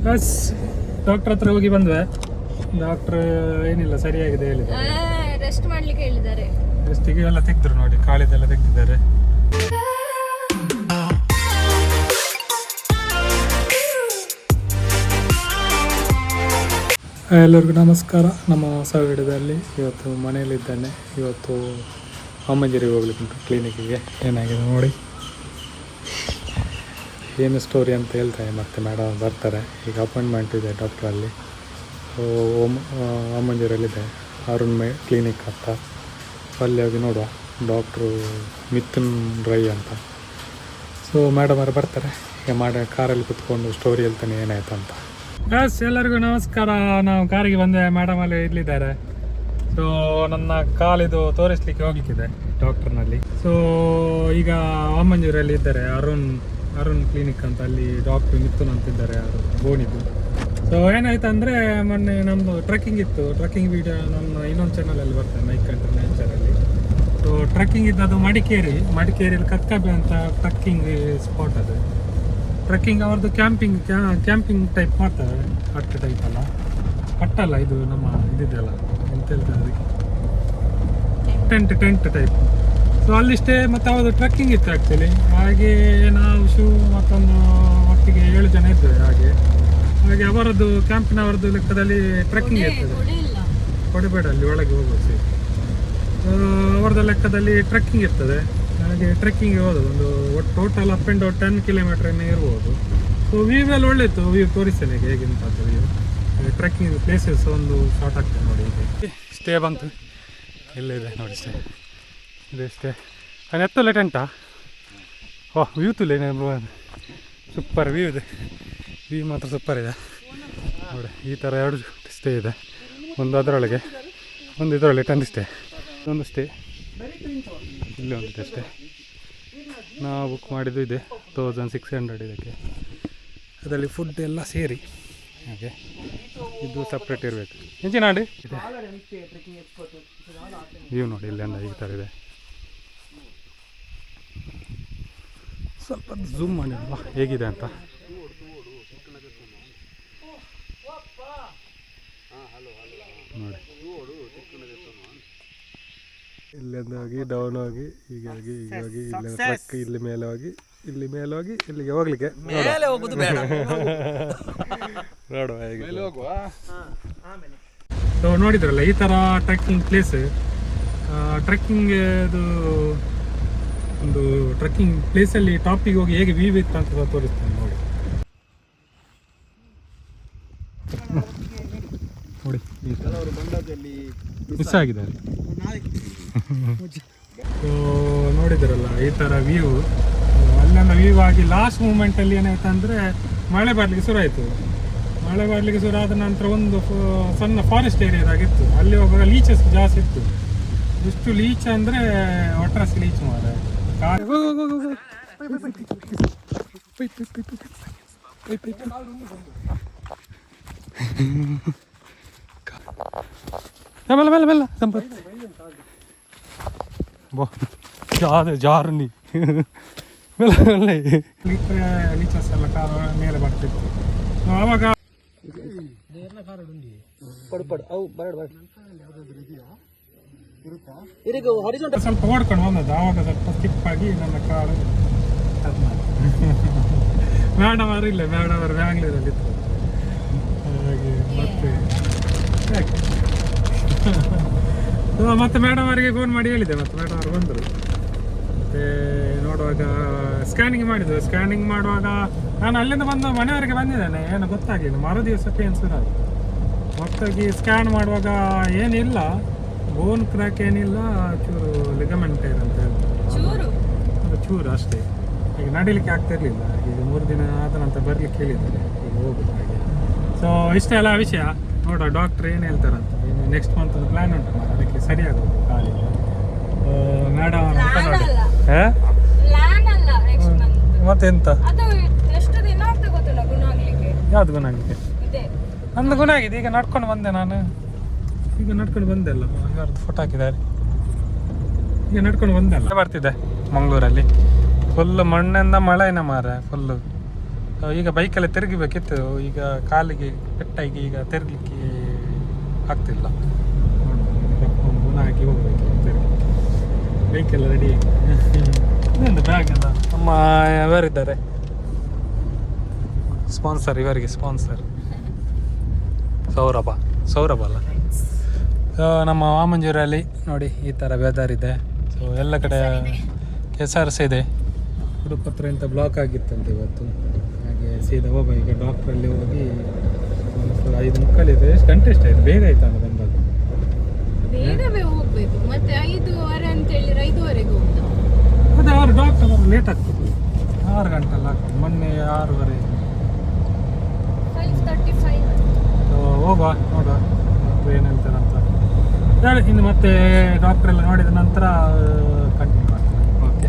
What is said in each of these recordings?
Bus doctor ಹತ್ರ ಹೋಗಿ ಬಂದ್ವಿ. ಡಾಕ್ಟರ್ ಏನಿಲ್ಲ ಸರಿಯಾಗಿದೆ ಹೇಳಿದ್ದಾರೆ. ರೆಸ್ಟ್ ಮಾಡ್ಲಿಕ್ಕೆ ಹೇಳಿದ್ದಾರೆ. ರೆಸ್ಟಿಗೆ ಎಲ್ಲ ತೆಗೆದ್ರು ನೋಡಿ, ಕಾಲಿದೆಲ್ಲ ತೆಗೆದಿದ್ದಾರೆ. ಎಲ್ಲರಿಗೂ ನಮಸ್ಕಾರ. ನಮ್ಮ ಹೊಸ ವಿಡಿಯೋದಲ್ಲಿ ಇವತ್ತು ಮನೆಯಲ್ಲಿದ್ದೇನೆ. ಇವತ್ತು ಅಮ್ಮಂಜರಿಗೆ ಹೋಗ್ಲಿಕ್ಕೆ ಉಂಟು ಕ್ಲಿನಿಕ್ಕಿಗೆ. ಏನಾಗಿದೆ ನೋಡಿ, ಏನು ಸ್ಟೋರಿ ಅಂತ ಹೇಳ್ತಾರೆ. ಮತ್ತು ಮೇಡಮ್ ಬರ್ತಾರೆ. ಈಗ ಅಪಾಯಿಂಟ್ಮೆಂಟ್ ಇದೆ ಡಾಕ್ಟ್ರಲ್ಲಿ. ಸೊ ಅಮ್ಮಂಜರಲ್ಲಿದೆ ಅರುಣ್ ಕ್ಲಿನಿಕ್ ಅಂತ. ಅಲ್ಲಿ ಹೋಗಿ ನೋಡುವ. ಡಾಕ್ಟ್ರು ಮಿಥುನ್ ರೈ ಅಂತ. ಸೊ ಮೇಡಮ್ ಅವರು ಬರ್ತಾರೆ. ಈಗ ಕಾರಲ್ಲಿ ಕುತ್ಕೊಂಡು ಸ್ಟೋರಿ ಹೇಳ್ತಾನೆ ಏನಾಯ್ತು ಅಂತ. ಬಸ್ ಎಲ್ಲರಿಗೂ ನಮಸ್ಕಾರ. ನಾವು ಕಾರಿಗೆ ಬಂದೆ. ಮೇಡಮ್ ಅಲ್ಲಿ ಇಲ್ಲಿದ್ದಾರೆ. ಸೊ ನನ್ನ ಕಾಲಿದು ತೋರಿಸ್ಲಿಕ್ಕೆ ಹೋಗ್ಲಿಕ್ಕಿದೆ ಡಾಕ್ಟರ್ನಲ್ಲಿ. ಸೊ ಈಗ ಅಮ್ಮಂಜೂರಲ್ಲಿ ಇದ್ದಾರೆ ಅರುಣ್ ಕ್ಲಿನಿಕ್ ಅಂತ. ಅಲ್ಲಿ ಡಾಕ್ಟ್ರು ಮಿಥುನ್ ಅಂತಿದ್ದಾರೆ, ಬೋನಿದು. ಸೊ ಏನಾಯ್ತು ಅಂದರೆ, ಮೊನ್ನೆ ನಮ್ಮದು ಟ್ರೆಕ್ಕಿಂಗ್ ಇತ್ತು. ಟ್ರೆಕ್ಕಿಂಗ್ ವೀಡಿಯೋ ನನ್ನ ಇನ್ನೊಂದು ಚಾನಲಲ್ಲಿ ಬರ್ತದೆ, ಮೈಕ್ ಕಂಟ್ರಿ ನೇಚರಲ್ಲಿ. ಸೊ ಟ್ರೆಕ್ಕಿಂಗ್ ಇದ್ದದು ಮಡಿಕೇರಿಯಲ್ಲಿ ಕಕ್ಕಬೆ ಅಂತ ಟ್ರೆಕ್ಕಿಂಗ್ ಸ್ಪಾಟ್ ಅದು. ಟ್ರೆಕ್ಕಿಂಗ್ ಅವ್ರದ್ದು ಕ್ಯಾಂಪಿಂಗ್ ಟೈಪ್ ಮಾಡ್ತಾರೆ. ಹಟ್ ಟೈಪ್ ಅಲ್ಲ, ಹಟ್ಟಲ್ಲ, ಇದು ನಮ್ಮ ಇದಿದೆಯಲ್ಲ ಎಂತ ಹೇಳ್ತಾರೆ, ಟೆಂಟ್ ಟೈಪ್. ಸೊ ಅಲ್ಲಿ ಸ್ಟೇ ಮತ್ತು ಅವ್ರದ್ದು ಟ್ರೆಕ್ಕಿಂಗ್ ಇತ್ತು ಆ್ಯಕ್ಚುಲಿ. ಹಾಗೆ ನಾವು ಮತ್ತೊಂದು ಒಟ್ಟಿಗೆ 7 ಜನ ಇದ್ದೇವೆ. ಹಾಗೆ ಅವರದ್ದು ಕ್ಯಾಂಪಿನವರದ್ದು ಲೆಕ್ಕದಲ್ಲಿ ಟ್ರೆಕ್ಕಿಂಗ್ ಇರ್ತದೆ. ಕೊಡಬೇಡ, ಅಲ್ಲಿ ಒಳಗೆ ಹೋಗೋದು. ಅವರದ್ದು ಲೆಕ್ಕದಲ್ಲಿ ಟ್ರೆಕ್ಕಿಂಗ್ ಇರ್ತದೆ. ಹಾಗೆ ಟ್ರೆಕ್ಕಿಂಗ್ ಹೋಗೋದು ಒಂದು total up and down 10 kilometre ಇರ್ಬೋದು. ಸೊ ವ್ಯೂ ಎಲ್ಲ ಒಳ್ಳೆಯಿತ್ತು. ವ್ಯೂ ತೋರಿಸ್ತೇನೆ ಹೇಗಿಂತ ವ್ಯೂ. ಟ್ರೆಕ್ಕಿಂಗ್ ಪ್ಲೇಸಸ್ ಒಂದು ಶಾರ್ಟ್ ಆಗ್ತದೆ ನೋಡಿ. ಹೀಗೆ ಸ್ಟೇ ಬಂತು. ಇಲ್ಲಿದೆ ನೋಡಿ ಸ್ಟೇ. ಇದೆ ಸ್ಟೇ. ಅದು ಎತ್ತಲ್ಲ ಟೆಂಟಾ. ಓಹ್ ವ್ಯೂ ತುಲೆ ಸೂಪರ್ ವ್ಯೂ ಇದೆ. ವ್ಯೂ ಮಾತ್ರ ಸೂಪರ್ ಇದೆ ನೋಡಿ. ಈ ಥರ 2 ಸ್ಟೇ ಇದೆ. ಒಂದು ಅದರೊಳಗೆ, ಒಂದು ಇದರೊಳಗೆ ಟೆಂಟ್ ಸ್ಟೇ. ಒಂದು ಸ್ಟೇ ಇಲ್ಲಿ ಒಂದಿದೆ ಸ್ಟೇ. ನಾವು ಬುಕ್ ಮಾಡಿದ್ದು ಇದೆ 1600 ಇದಕ್ಕೆ. ಅದರಲ್ಲಿ ಫುಡ್ ಎಲ್ಲ ಸೇರಿ. ಹಾಗೆ ಇದು ಸಪ್ರೇಟ್ ಇರಬೇಕು. ಹೆಂಚಿ ನಾಡಿ ಇದೆ ವ್ಯೂ ನೋಡಿ. ಇಲ್ಲಿಂದ ಈ ಥರ ಇದೆ. ಸ್ವಲ್ಪ ಝೂಮ್ ಮಾಡಿಲ್ವಾ ಹೇಗಿದೆ ಅಂತ. ನೋಡಿ, ಇಲ್ಲಿಂದ ಹೋಗಿ ಡೌನ್ ಹೋಗಿ ಹೀಗಾಗಿ ಇಲ್ಲಿ ಟ್ರಕ್ ಇಲ್ಲಿ ಮೇಲೆ ಹೋಗಿ ಇಲ್ಲಿಗೆ ಹೋಗ್ಲಿಕ್ಕೆ ನೋಡುವ ಹೇಗೆ. ಸೊ ನೋಡಿದ್ರಲ್ಲ, ಈ ಥರ ಟ್ರೆಕ್ಕಿಂಗ್ ಪ್ಲೇಸ್. ಟ್ರೆಕ್ಕಿಂಗ್ ಅದು ಒಂದು ಟ್ರೆಕ್ಕಿಂಗ್ ಪ್ಲೇಸಲ್ಲಿ ಟಾಪಿಗೆ ಹೋಗಿ ಹೇಗೆ ವ್ಯೂ ಇತ್ತು ಅಂತ ತೋರಿಸ್ತೇನೆ ನೋಡಿ. ನೋಡಿ ಮಿಸ್ ಆಗಿದ್ದಾರೆ. ಸೊ ನೋಡಿದ್ರಲ್ಲ, ಈ ಥರ ವ್ಯೂ. ಅಲ್ಲೆಲ್ಲ ವ್ಯೂ ಆಗಿ ಲಾಸ್ಟ್ ಮೂಮೆಂಟಲ್ಲಿ ಏನಾಯ್ತು ಅಂದರೆ, ಮಳೆ ಬರಲಿಕ್ಕೆ ಶುರು ಆಯಿತು. ಮಳೆ ಬರಲಿಕ್ಕೆ ಶುರು ಆದ ನಂತರ ಒಂದು ಸಣ್ಣ ಫಾರೆಸ್ಟ್ ಏರಿಯಾದಾಗಿತ್ತು. ಅಲ್ಲಿ ಹೋಗುವಾಗ ಲೀಚಸ್ ಜಾಸ್ತಿ ಇತ್ತು. ಎಷ್ಟು ಲೀಚ್ ಅಂದರೆ ಒಟ್ರಾಸಿ ಲೀಚ್ ಮಾರ. ಮೆಲ್ಲ ಸಂಪತ್ ಜಾರುನಿ ಲೀಚಸ್ ಎಲ್ಲ ಕಾಲ ಮೇಲೆ ಬರ್ತಿತ್ತು. ಆವಾಗ ಸ್ವಲ್ಪ ಓಡ್ಕೊಂಡು ಬಂದದ್ದು. ಆವಾಗ ಸ್ವಲ್ಪ ಸ್ಕಿಪ್ ಆಗಿ ನನ್ನ ಕಾಲು ಮೇಡಮ್ ಅವರು ಇಲ್ಲ, ಮೇಡಮ್ ಅವರು ಬ್ಯಾಂಗ್ಳೂರಲ್ಲಿ ಇತ್ತು. ಹಾಗೆ ಮತ್ತೆ ಮೇಡಮ್ ಅವರಿಗೆ ಫೋನ್ ಮಾಡಿ ಹೇಳಿದೆ. ಮತ್ತೆ ಮೇಡಮ್ ಅವರು ಬಂದರು. ಮತ್ತೆ ನೋಡುವಾಗ ಸ್ಕ್ಯಾನಿಂಗ್ ಮಾಡಿದ್ರು. ಸ್ಕ್ಯಾನಿಂಗ್ ಮಾಡುವಾಗ ನಾನು ಅಲ್ಲಿಂದ ಬಂದು ಮನೆಯವರೆಗೆ ಬಂದಿದ್ದೇನೆ. ಏನು ಗೊತ್ತಾಗಲಿಲ್ಲ. ಮರು ದಿವಸ ಪೇನ್ ಶುರು ಆಯಿತು. ಮತ್ತಾಗಿ ಸ್ಕ್ಯಾನ್ ಮಾಡುವಾಗ ಏನಿಲ್ಲ, ಬೋನ್ ಕ್ರ್ಯಾಕ್ ಏನಿಲ್ಲ, ಚೂರು ಲಿಗಮೆಂಟ್ ಅಂತ ಹೇಳ್ತಾರೆ, ಅದು ಚೂರು ಅಷ್ಟೇ. ಈಗ ನಡಿಲಿಕ್ಕೆ ಆಗ್ತಿರ್ಲಿಲ್ಲ. ಈಗ 3 ದಿನ ಆದ ನಂತರ ಬರ್ಲಿಕ್ಕೆ ಹೇಳಿದ್ದಾರೆ. ಈಗ ಹೋಗುದು ಹಾಗೆ. ಸೊ ಇಷ್ಟೆಲ್ಲ ವಿಷಯ ನೋಡುವ. ಡಾಕ್ಟ್ರ್ ಏನು ಹೇಳ್ತಾರಂತ. ಇನ್ನು ನೆಕ್ಸ್ಟ್ ಮಂತ್ ಒಂದು ಪ್ಲ್ಯಾನ್ ಉಂಟು, ಅದಕ್ಕೆ ಸರಿಯಾಗೋದು ಕಾಲಿಗೆ. ಮೇಡಮ್ ಮತ್ತೆಂತ ಯಾವ್ದು ಗುಣ ಆಗಲಿಕ್ಕೆ? ನಂದು ಗುಣ ಆಗಿದೆ. ಈಗ ನಡ್ಕೊಂಡು ಬಂದೆ ನಾನು. ಈಗ ನಡ್ಕೊಂಡು ಬಂದೆ ಅಲ್ಲ, ಯಾರ್ದು ಫೋಟೋ ಹಾಕಿದ್ದಾರೆ. ಈಗ ನಡ್ಕೊಂಡು ಬಂದೆ ಅಲ್ಲ. ಬರ್ತಿದ್ದೆ ಮಂಗಳೂರಲ್ಲಿ. ಫುಲ್ ಮಣ್ಣಿಂದ ಮಳೆನ ಮಾರ. ಫುಲ್ಲು ಈಗ ಬೈಕಲ್ಲಿ ತಿರುಗಿಬೇಕಿತ್ತು, ಈಗ ಕಾಲಿಗೆ ಪೆಟ್ಟಾಗಿ ಈಗ ತಿರುಗಲಿಕ್ಕೆ ಆಗ್ತಿಲ್ಲ. ಪುನಃ ಹಾಕಿ ಹೋಗ್ಬೇಕು ತಿರುಗಿ. ಬೈಕೆಲ್ಲ ರೆಡಿ ಇದೊಂದು ಬ್ಯಾಗ್ ಎಲ್ಲ ನಮ್ಮ ಯಾರಿದ್ದಾರೆ ಸ್ಪಾನ್ಸರ್, ಇವರಿಗೆ ಸ್ಪಾನ್ಸರ್ ಸೌರಭ ಅಲ್ಲ. ನಮ್ಮ ವಾಮಂಜೂರಲ್ಲಿ ನೋಡಿ ಈ ಥರ ವೆದರ್ ಇದೆ. ಸೊ ಎಲ್ಲ ಕಡೆ ಕೆಸರ್ಸ್ ಇದೆ. ಉಡುಪತ್ರ ಅಂತ ಬ್ಲಾಕ್ ಆಗಿತ್ತಂತೆ ಇವತ್ತು. ಹಾಗೆ ಸೀದಾ ಈಗ ಡಾಕ್ಟ್ರಲ್ಲಿ ಹೋಗಿ 5 ಮುಕ್ಕಾಲಿದೆ. ಎಷ್ಟು ಗಂಟೆ ಎಷ್ಟು ಆಯ್ತು? ಬೇಗ ಆಯ್ತು ನಾನು ಬಂದಾಗ. ಬೇಗವೇ ಹೋಗ್ಬೇಕು, ಮತ್ತೆ 5:15 ಅಂತ ಹೇಳಿದ್ರೆ 5:15 ಹೋಗ್ತಾ. ಅದೇ ಅವ್ರು ಡಾಕ್ಟರ್ ಲೇಟ್ ಆಗ್ತದೆ, 6 ಗಂಟೆ ಎಲ್ಲ ಆಗ್ತದೆ. ಮೊನ್ನೆ 6:30. 5:35. ಹೋಗುವ ನೋಡುವ ಡಾಕ್ಟ್ರ್ ಏನು ಹೇಳ್ತಾರೆ ಅಂತ ಹೇಳಿ. ಇನ್ನು ಮತ್ತೆ ಡಾಕ್ಟ್ರ್ ಎಲ್ಲ ನೋಡಿದ ನಂತರ ಕಂಟಿನ್ಯೂ ಮಾಡ್ತಾರೆ. ಓಕೆ.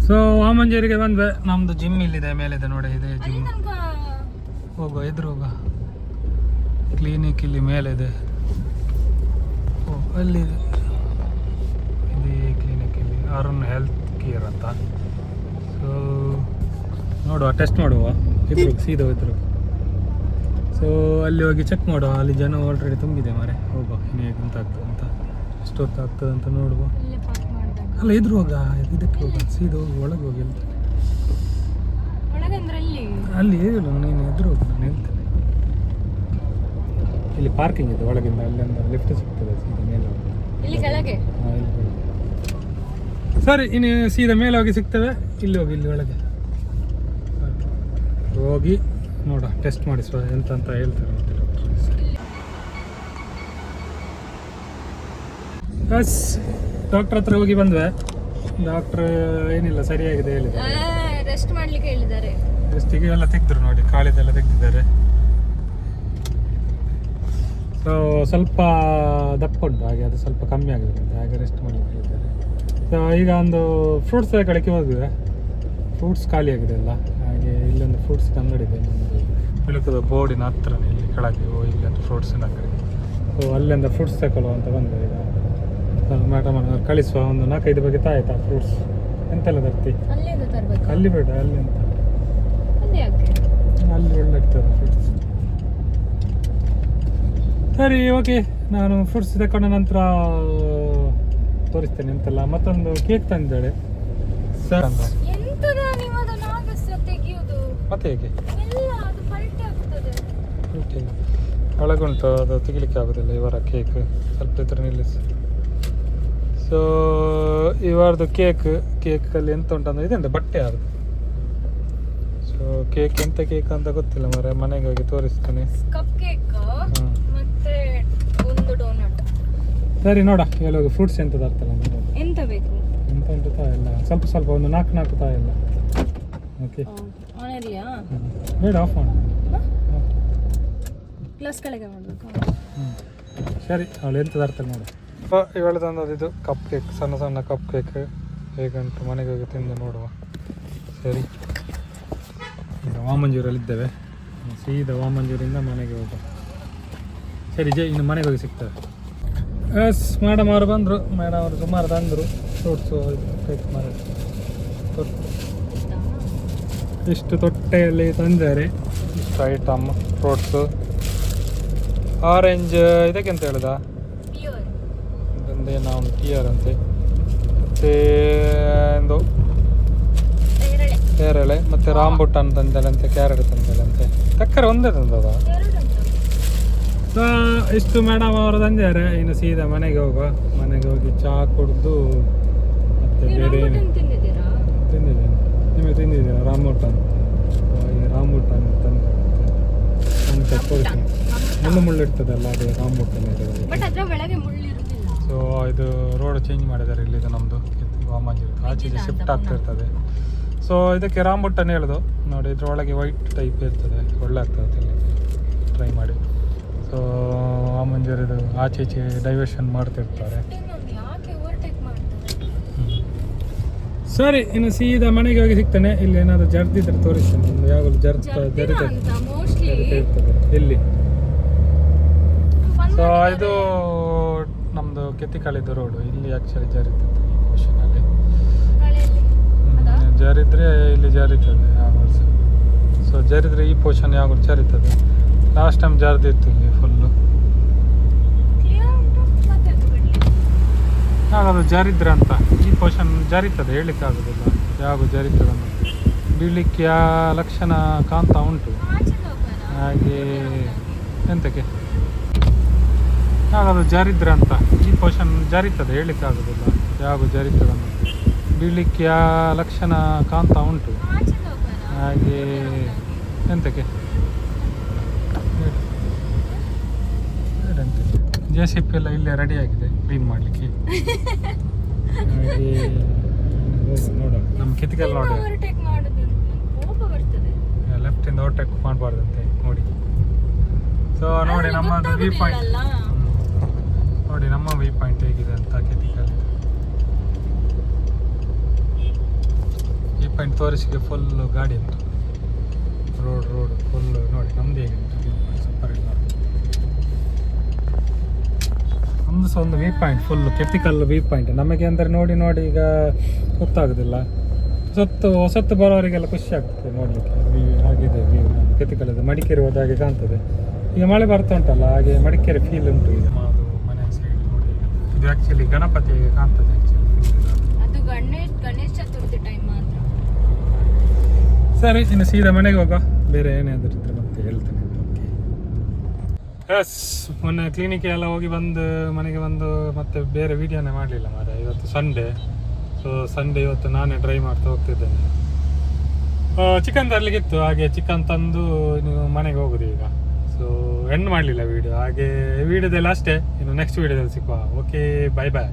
ಸೊ ವಾಮಂಜೇರಿಗೆ ಬಂದ್ವಿ. ನಮ್ಮದು ಜಿಮ್ ಇಲ್ಲಿದೆ, ಮೇಲಿದೆ ನೋಡಿ, ಇದೆ ಜಿಮ್. ಹೋಗುವ ಎದುರು ಹೋಗುವ. ಕ್ಲಿನಿಕ್ ಇಲ್ಲಿ ಮೇಲಿದೆ. ಓ ಅಲ್ಲಿದೆ, ಇಲ್ಲಿ ಕ್ಲಿನಿಕ್ ಇಲ್ಲಿ ಅರುಣ್ ಹೆಲ್ತ್ ಕೇರ್ ಅಂತ. ಸೊ ನೋಡುವ, ಟೆಸ್ಟ್ ಮಾಡುವ ಇದ್ರು ಸೀದಾ ಇದ್ರು. ಸೊ ಅಲ್ಲಿ ಹೋಗಿ ಚೆಕ್ ಮಾಡುವ. ಅಲ್ಲಿ ಜನ ಆಲ್ರೆಡಿ ತುಂಬಿದೆ ಮಾರೆ. ಹೋಗುವ ಇನ್ನು ಹೇಗೆ ಅಂತ ಆಗ್ತದೆ ಅಂತ, ಎಷ್ಟೊತ್ತು ಆಗ್ತದೆ ಅಂತ ನೋಡುವ. ಅಲ್ಲ ಇದ್ರು ಹೋಗ, ಇದಕ್ಕೆ ಹೋಗ, ಸೀದಾ ಹೋಗಿ ಒಳಗೆ ಹೋಗಿ ಹೇಳ್ತೇನೆ. ಅಲ್ಲಿ ಏನಿಲ್ಲ, ನೀನು ಎದುರು ಹೋಗಿ, ನಾನು ಹೇಳ್ತೇನೆ. ಇಲ್ಲಿ ಪಾರ್ಕಿಂಗ್ ಇದೆ ಒಳಗಿಂದ, ಅಲ್ಲಿಂದ ಲಿಫ್ಟ್ ಸಿಗ್ತದೆ ಸೀದಾ ಮೇಲೆ ಹೋಗಿ. ಇಲ್ಲಿ ಕೆಳಗೆ. ಹಾಂ ಇಲ್ಲಿ ಸರಿ, ಇನ್ನು ಸೀದಾ ಮೇಲೆ ಹೋಗಿ ಸಿಗ್ತೇವೆ. ಇಲ್ಲಿ ಹೋಗಿ, ಇಲ್ಲಿ ಒಳಗೆ ಹೋಗಿ ನೋಡ, ಟೆಸ್ಟ್ ಮಾಡಿಸುವ ಎಂತ ಅಂತ ಹೇಳ್ತಾರೆ ಮತ್ತೆ ಡಾಕ್ಟರ್. ಬಸ್ ಡಾಕ್ಟರ್ ಹತ್ರ ಹೋಗಿ ಬಂದ್ವಿ. ಡಾಕ್ಟ್ರ್ ಏನಿಲ್ಲ, ಸರಿಯಾಗಿದೆ ಹೇಳಿದ್ದಾರೆ. ರೆಸ್ಟ್ ಮಾಡ್ಲಿಕ್ಕೆ ಹೇಳಿದ್ದಾರೆ. ರೆಸ್ಟಿಗೆ ಎಲ್ಲ ತೆಗೆದ್ರು ನೋಡಿ, ಕಾಲಿದೆಲ್ಲ ತೆಗೆದಿದ್ದಾರೆ. ಸೊ ಸ್ವಲ್ಪ ದಪ್ಪ ಉಂಟು, ಹಾಗೆ ಅದು ಸ್ವಲ್ಪ ಕಮ್ಮಿ ಆಗಿದೆ, ಹಾಗೆ ರೆಸ್ಟ್ ಮಾಡಲಿಕ್ಕೆ ಹೇಳಿದ್ದಾರೆ. ಸೊ ಈಗ ಒಂದು ಫ್ರೂಟ್ಸ್ ತಗೊಳ್ಳಿಕ್ಕೆ ಹೋಗಿವೆ. ಫ್ರೂಟ್ಸ್ ಖಾಲಿ ಆಗಿದೆ ಎಲ್ಲ. ಹಾಗೆ ಇಲ್ಲೊಂದು ಫ್ರೂಟ್ಸ್ ಅಂಗಡಿ ಇದೆ ನಮ್ಮದು ಬೆಳಕದ ಬೋರ್ಡಿನ ಹತ್ರ, ಇಲ್ಲಿ ಕೆಳಗೆ ಇಲ್ಲಿ ಒಂದು ಫ್ರೂಟ್ಸಿನ ಅಂಗಡಿ. ಸೊ ಅಲ್ಲಿಂದ ಫ್ರೂಟ್ಸ್ ತಗೊಳ್ಳುವ ಅಂತ ಬಂದೆ. ಈಗ ಮೇಡಮ್ ಕಳಿಸುವ, ಒಂದು 4-5 ಬಗೆ ತಾಯ್ತಾ ಫ್ರೂಟ್ಸ್. ಎಂತೆಲ್ಲ ತರ್ತಿ? ಅಲ್ಲಿ ಬೇಡ, ಅಲ್ಲಿ ಅಂತ ಅಲ್ಲಿ ಒಳ್ಳೆ ಇರ್ತದೆ ಫ್ರೂಟ್ಸ್. ಸರಿ ಓಕೆ, ನಾನು ಫ್ರೂಟ್ಸ್ ತಗೊಂಡ ನಂತರ ತೋರಿಸ್ತೇನೆ ಎಂತೆಲ್ಲ. ಮತ್ತೊಂದು ಕೇಕ್ ತಂದಿದ್ದಾಳೆ ಸರ್ ಅಂತ. ಮತ್ತೆ ಹೇಗೆ ಒಳಗುಂಟು, ಅದು ತೆಗಿಲಿಕ್ಕೆ ಆಗೋದಿಲ್ಲ ಇವರ ಕೇಕ್. ಸ್ವಲ್ಪ ಇದ್ರ ನಿಲ್ಲಿಸಿ. ಸೊ ಇವರದು ಕೇಕಲ್ಲಿ ಎಂತ ಉಂಟಂದ್ರೆ ಇದೆಂತ ಬಟ್ಟೆ ಅದು. ಸೊ ಕೇಕ್ ಎಂತ ಕೇಕ್ ಅಂತ ಗೊತ್ತಿಲ್ಲ ಮಾರೆ, ಮನೆಗೆ ಹೋಗಿ ತೋರಿಸ್ತೇನೆ. ಸರಿ ನೋಡ, ಹೇಳೋದು ಫ್ರೂಟ್ಸ್ ಎಂತ ತರ್ತಲ್ಲ. ಎಂತ ಬೇಕು? ಎಂತ ಉಂಟು ತಾ ಇಲ್ಲ, ಸ್ವಲ್ಪ ಒಂದು 4 ತಾ ಇಲ್ಲ. ಓಕೆ ಬೇಡ, ಆಫ್ ಮಾಡಿ. ಸರಿ, ಅವಳು ಎಂತ ತರ್ತಾಳೆ ನೋಡು. ಇವಳು ತಂದದ್ದು ಇದು ಕಪ್ ಕೇಕ್, ಸಣ್ಣ ಕಪ್ ಕೇಕ್. ಹೇಗಂಟು ಮನೆಗೆ ಹೋಗಿ ತಿಂದು ನೋಡುವ. ಸರಿ, ಈಗ ವಾಮಂಜೂರಲ್ಲಿದ್ದೇವೆ. ಸೀದಾ ವಾಮಂಜೂರಿಂದ ಮನೆಗೆ ಹೋಗುವ. ಸರಿ ಇನ್ನು ಮನೆಗೆ ಹೋಗಿ ಸಿಗ್ತವೆ. ಎಸ್, ಮೇಡಮ್ ಅವರು ಬಂದರು. ಮೇಡಮ್ ಅವರು ಸುಮಾರು ತಂದರು ಫ್ರೂಟ್ಸು, ಕೇಕ್ ಮರ ಇಷ್ಟು ತೊಟ್ಟೆಯಲ್ಲಿ ತಂದಿದ್ದಾರೆ. ಇಷ್ಟು ಐಟಮ್ ಫ್ರೂಟ್ಸು. ಆರೆಂಜ್ ಇದಕ್ಕೆಂತ ಹೇಳ್ದ, ಇದೊಂದೇ ನಾವು ಪಿಯರ್ ಅಂತೆ. ಮತ್ತು ಒಂದು ಪೇರಳೆ, ಮತ್ತು ರಾಂಬುಟಾನ್ ತಂದೆಲಂತೆ, ಕ್ಯಾರೆಟ್ ತಂದೆಲಂತೆ. ತಕ್ಕರೆ ಒಂದೇ ತಂದದ. ಇಷ್ಟು ಮೇಡಮ್ ಅವರು ತಂದಿದ್ದಾರೆ. ಇನ್ನು ಸೀದಾ ಮನೆಗೆ ಹೋಗುವ. ಮನೆಗೆ ಹೋಗಿ ಚಹಾ ಕುಡಿದು ಮತ್ತೆ ಬೇರೆ ಏನು ತಿಂದಿದ್ದೇನೆ. ನಿಮಗೆ ತಿಂದಿದ್ದೀರಾ ರಾಂಬುಟಾನ್? ರಾಂಬುಟಾನ್ ತಂದು ಮುಳ್ಳು ಇರ್ತದಲ್ಲ, ಅದು ರಾಂಬುಟಾನ್. ಸೊ ಇದು ರೋಡ್ ಚೇಂಜ್ ಮಾಡಿದ್ದಾರೆ ಇಲ್ಲಿ. ಇದು ನಮ್ಮದು ವಾಮಂಜೂರು ಆಚೆ ಶಿಫ್ಟ್ ಆಗ್ತಾ ಇರ್ತದೆ. ಸೊ ಇದಕ್ಕೆ ರಾಂಬುಟಾನ್ ಹೇಳೋದು ನೋಡಿ. ಇದ್ರೊಳಗೆ ವೈಟ್ ಟೈಪ್ ಇರ್ತದೆ, ಒಳ್ಳೆ ಆಗ್ತದೆ ಇಲ್ಲಿ, ಟ್ರೈ ಮಾಡಿ. ಸೊ ವಾಮಂಜೂರಿದು ಆಚೆ ಈಚೆ ಡೈವರ್ಷನ್ ಮಾಡ್ತಿರ್ತಾರೆ. ಸರಿ, ಇನ್ನು ಸೀದಾ ಮನೆಗೆ ಹೋಗಿ ಸಿಗ್ತಾನೆ. ಇಲ್ಲಿ ಏನಾದರೂ ಜರ್ದಿದ್ರೆ ತೋರಿಸ್ತೇನೆ. ಯಾವಾಗಲೂ ಜರಿತದೆ ಇಲ್ಲಿ. ಸೊ ಇದು ನಮ್ಮದು ಕೆತ್ತಿಕಾಳಿದು ರೋಡು. ಇಲ್ಲಿ ಆ್ಯಕ್ಚುಲಿ ಜರಿತದೆ ಈ ಪೋರ್ಷನಲ್ಲಿ. ಜರಿದ್ರೆ ಇಲ್ಲಿ ಜರಿತದೆ ಆ ವರ್ಷ. ಸೊ ಜರಿದ್ರೆ ಈ ಪೋರ್ಷನ್ ಯಾವಾಗ ಜರಿತದೆ. ಲಾಸ್ಟ್ ಟೈಮ್ ಜರಿದಿತ್ತು ಇಲ್ಲಿ ಫುಲ್ಲು. ಕ್ಲಿಯರ್ ಉಂಟು ಮತ್ತೆ ಅದು ಬಿಡ್ಲಿ. ಅದು ಜರಿದ್ರೆ ಅಂತ ಈ ಪೋರ್ಷನ್ ಜರಿತದೆ, ಹೇಳಲಿಕ್ಕೆ ಆಗೋದಿಲ್ಲ ಯಾವಾಗ ಜರಿತದೆ ಅಂತ. ಬೀಳಲಿಕ್ಕೆ ಆ ಲಕ್ಷಣ ಕಾಣ್ತಾ ಉಂಟು. ಆಚೆ ಹೋಗೋಣ. ಹಾಗೆ ಎಂತಕ್ಕೆ ಅದು ಜರಿದ್ರೆ ಅಂತ ಈ ಪೋರ್ಷನ್ ಜರಿತದೆ, ಹೇಳಲಿಕ್ಕೆ ಆಗೋದಿಲ್ಲ ಯಾವಾಗ ಜರಿತದೆ ಅಂತ. ಬೀಳಲಿಕ್ಕೆ ಆ ಲಕ್ಷಣ ಕಾಣ್ತಾ ಉಂಟು. ಆಚೆ ಹೋಗೋಣ. ಹಾಗೆ ಎಂತಕ್ಕೆ JCB ಎಲ್ಲ ಇಲ್ಲೇ ರೆಡಿ ಆಗಿದೆ ಕ್ಲೀನ್ ಮಾಡಲಿಕ್ಕೆ. ಹಾಗೆ ನೋಡ ನಮ್ಮ ಕಿಟಕಿಯಲ್ಲಿ ನೋಡಿ ಓವರ್ಟೇಕ್ ಮಾಡೋದು ನಂಗೆ ಕೋಪ ಬರ್ತದೆ. ಲೆಫ್ಟಿಂದ ಓವರ್ಟೇಕ್ ಮಾಡಬಾರ್ದಂತೆ ನೋಡಿ. ಸೊ ನೋಡಿ ಅದು ನಮ್ಮದು ವ್ಯೂ ಪಾಯಿಂಟ್ ಗೊತ್ತಾಗೋದಿಲ್ಲಲ್ಲ. ನೋಡಿ ನಮ್ಮ ವ್ಯೂ ಪಾಯಿಂಟ್ ಹೇಗಿದೆ ಅಂತ ಕಿಟಕಿಯಲ್ಲಿ. ವ್ಯೂ ಪಾಯಿಂಟ್ ತೋರಿಸಿಗೆ ಫುಲ್ ಗಾಡಿ ಉಂಟು, ರೋಡ್ ಫುಲ್ ನೋಡಿ ನಮ್ದು ಹೇಗಿದೆ ವ್ಯೂ ಪಾಯಿಂಟ್ ಸೂಪರ್ ಇಲ್ಲ. ನಮ್ದು ಸಹ ಒಂದು view point full Kettikal view point ನಮಗೆ ಅಂದರೆ ನೋಡಿ ಈಗ ಗೊತ್ತಾಗೋದಿಲ್ಲ. ಹೊಸತ್ತು ಬರೋರಿಗೆಲ್ಲ ಖುಷಿ ಆಗ್ತದೆ ನೋಡಲಿಕ್ಕೆ. ವ್ಯೂ ಆಗಿದೆ ವ್ಯೂ ನಮ್ಮ ಕೆತ್ತಿಕಲ್ಲದು ಮಡಿಕೇರಿ ಹೋದಾಗೆ ಕಾಣ್ತದೆ. ಈಗ ಮಳೆ ಬರ್ತಾ ಉಂಟಲ್ಲ ಹಾಗೆ ಮಡಿಕೇರಿ ಫೀಲ್ ಉಂಟು ಈಗ. ಅದು ಮನೆ ಸೈಡ್ ನೋಡಿ ಇದು ಆ್ಯಕ್ಚುಲಿ ಗಣಪತಿ ಕಾಣ್ತದೆ ಅದು ಗಣೇಶ ಚತುರ್ಥಿ ಟೈಮ್ ಮಾತ್ರ. ಸರಿ ಇನ್ನು ಸೀದಾ ಮನೆಗೆ ಹೋಗ. ಬೇರೆ ಏನಾದರೂ ಇದ್ರೆ ಮತ್ತೆ ಹೇಳ್ತೇನೆ. ಎಸ್ ಮೊನ್ನೆ ಕ್ಲಿನಿಕ್ ಎಲ್ಲ ಹೋಗಿ ಬಂದು ಮನೆಗೆ ಬಂದು ಮತ್ತೆ ಬೇರೆ ವೀಡಿಯೋನೇ ಮಾಡಲಿಲ್ಲ ಮಾರೆ. ಇವತ್ತು ಸಂಡೇ, ಸೊ ಸಂಡೇ ಇವತ್ತು ನಾನೇ ಡ್ರೈ ಮಾಡ್ತಾ ಹೋಗ್ತಿದ್ದೇನೆ. ಚಿಕನ್ ತರಲಿಕ್ಕಿತ್ತು, ಹಾಗೆ ಚಿಕನ್ ತಂದು ನೀವು ಮನೆಗೆ ಹೋಗೋದು ಈಗ. ಸೊ ಎಂಡ್ ಮಾಡಲಿಲ್ಲ ವೀಡಿಯೋ, ಹಾಗೆ ವೀಡಿಯೋದಲ್ಲಿ ಅಷ್ಟೇ. ಇನ್ನು ನೆಕ್ಸ್ಟ್ ವೀಡಿಯೋದಲ್ಲಿ ಸಿಕ್ಕುವ. ಓಕೆ, ಬಾಯ್ ಬಾಯ್.